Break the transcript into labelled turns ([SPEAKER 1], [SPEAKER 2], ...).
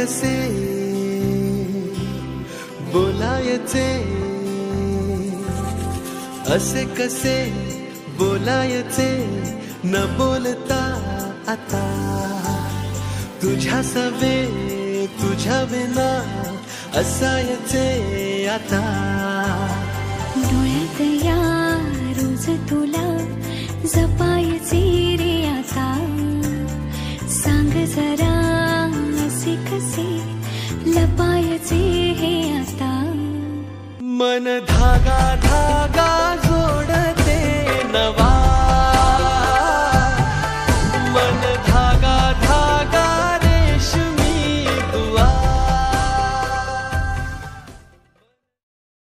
[SPEAKER 1] कसे बोलायचे, असे कसे बोलायचे न बोलता आता, तुझ्या सवे तुझ्या विना असायचे आता।
[SPEAKER 2] डोळ्यात या रोज तुला जपायचे रे आता, सांग जरा असे कसे लपायचे हे आता।
[SPEAKER 1] मन धागा धागा जोडते नवा